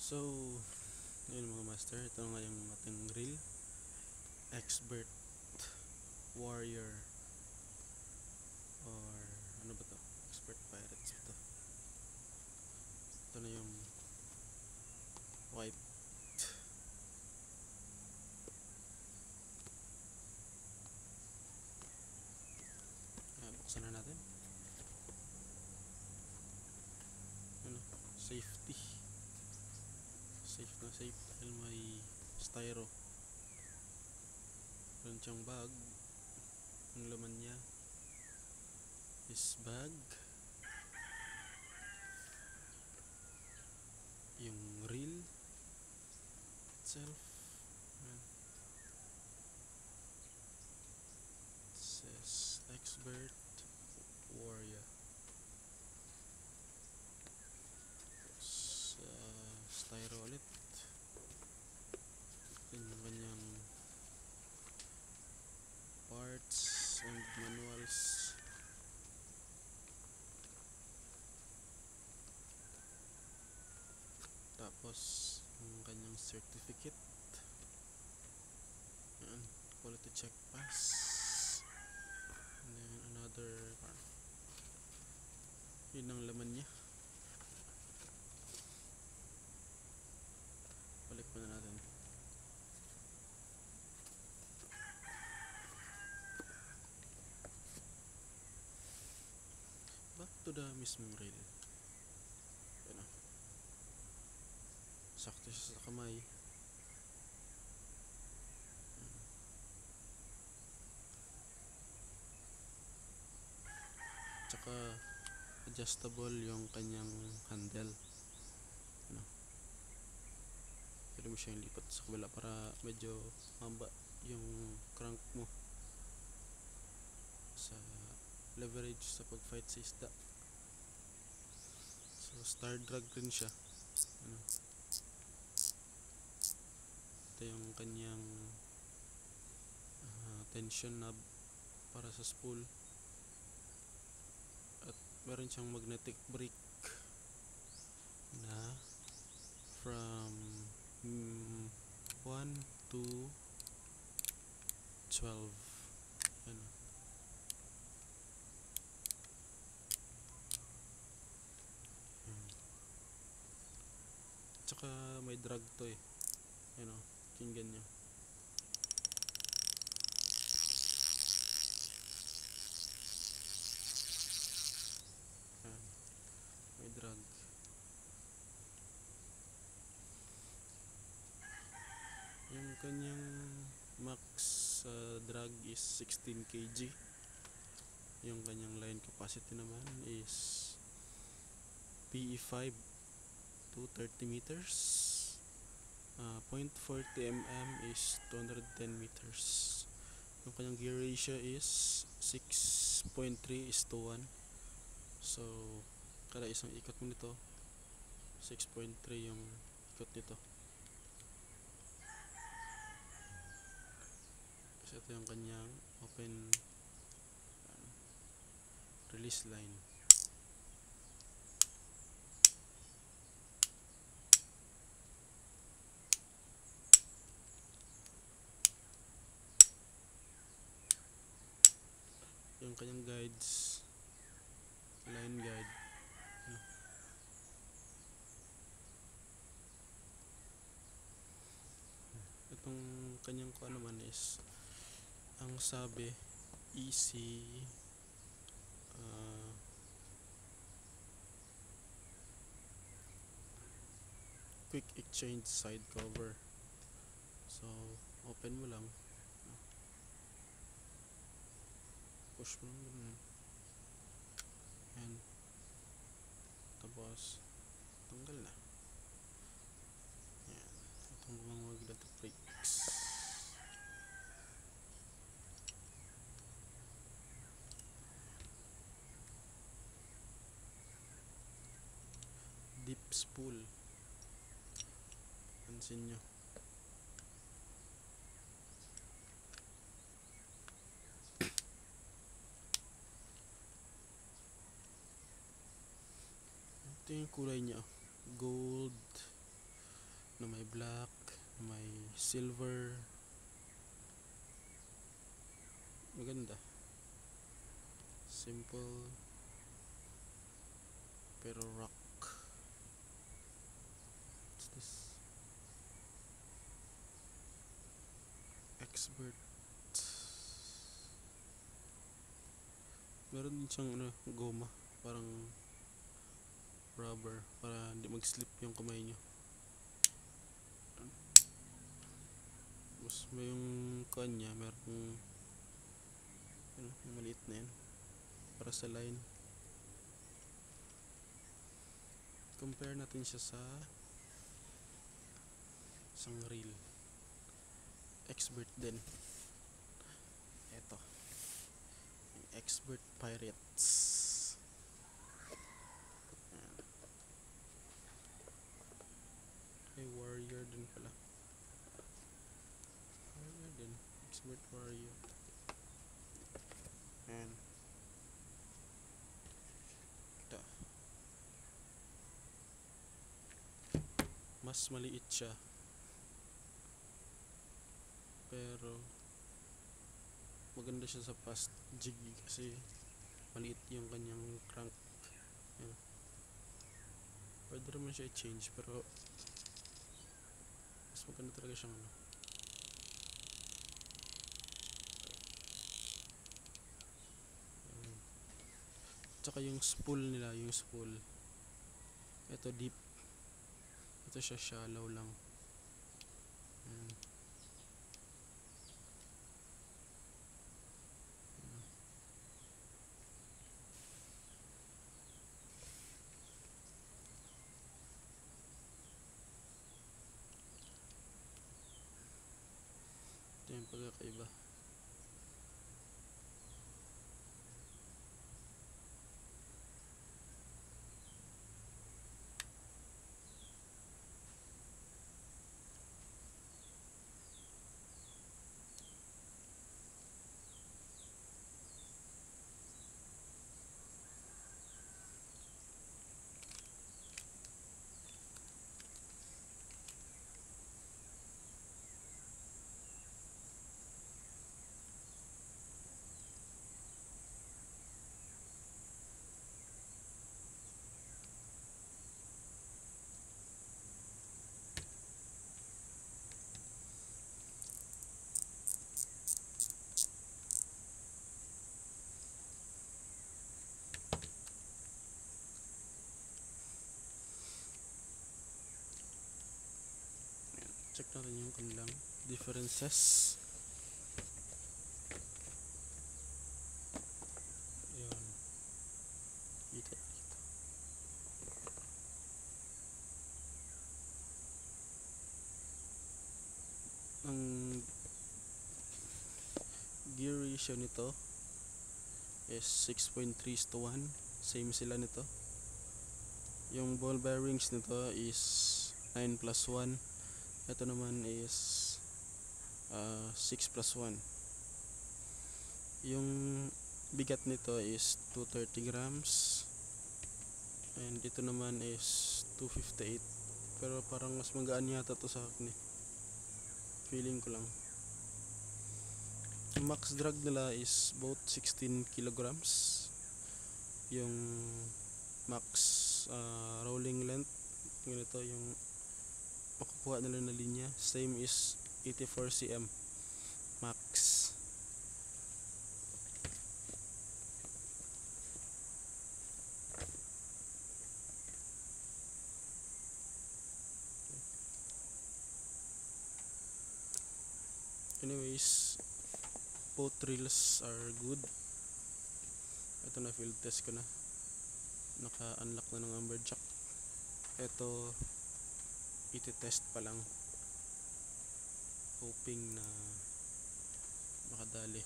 So, ngayon mga master, ito nga yung ating reel. Expert warrior or ano ba to? Expert pirates ito. Ito na yung white. Ayan, buksan na natin. Ano? Safety. Safe na safe dahil may styro. Meron siyang bag. Ang laman niya is bag. Yung reel itself. Ayan. It says expert warrior. Sa styro ulit. Yan yung kanyang parts and manuals. Tapos yung kanyang certificate. Yan, quality check pass. And then another part. Yun ang laman niya. Balik pa na natin. Back to the mismong reel. Yan o. Sakto siya sa kamay. Tsaka adjustable yung kanyang handle. Ano? Pwede mo siyang lipat sa kabila para medyo mamba yung crank mo sa leverage sa pag-fight sa isda. So star drag rin siya. Ano? Ito yung kanyang tension knob para sa spool. At meron siyang magnetic brake na from 1 to 12. Ano? Tsaka may drag to eh. Ano? Kinggan nyo. Ayan. May drag. Yung kanyang max drag is 16 kg. Yung kanyang line capacity naman is PE5 to 30 meters. 0.40 mm is 210 meters. Yung kanyang gear ratio is 6.3:1. So kada isang ikot mo nito 6.3 yung ikot nito. Kasi ito yung kanyang open release line. Yung kanyang guides, line guide. Itong kanyang kung ano man is ang sabi easy quick exchange side cover. So open mo lang, push mo lang, and tapos tanggal na. Yan, itong mga magnetic brakes. Deep spool, pansin nyo. Ito yung kulay niya, gold na may black, na may silver. Maganda. Simple pero rock. What's this? Expert. Meron din siyang goma, parang rubber para hindi mag-slip yung kamay nyo. Tapos may yung kanya, merong yung maliit na yan para sa line. Compare natin siya sa isang reel. Expert din. Eto, yung Expert Pirates. Ay, warrior din pala. Warrior din. Expert warrior. Ayan. Ito. Mas maliit siya. Pero maganda siya sa fast jig kasi maliit yung kanyang crank. Ayan. Pwede naman siya i-change pero mas maganda talaga siyang tsaka yung spool nila, yung spool ito deep, ito siya shallow lang. Ito yung pagkakaiba. Check natin yung kanilang differences. Ayan. Dito. Ang gear ratio nito is 6.3:1. Same sila nito. Yung ball bearings nito is 9+1. Ito naman is 6+1. Yung bigat nito is 230 grams and ito naman is 258. Pero parang mas magaan yata to sa akin feeling ko lang. Yung max drag nila is both 16 kilograms. Yung max rolling length ganito yung makukuha nila na linya, same is 84 cm max. Anyways, both reels are good. Ito na field test ko na, naka-unlock na ng amberjack. Ito iti-test pa lang, hoping na makadali.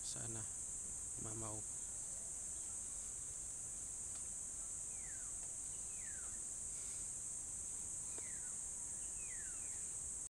Sana mamaw.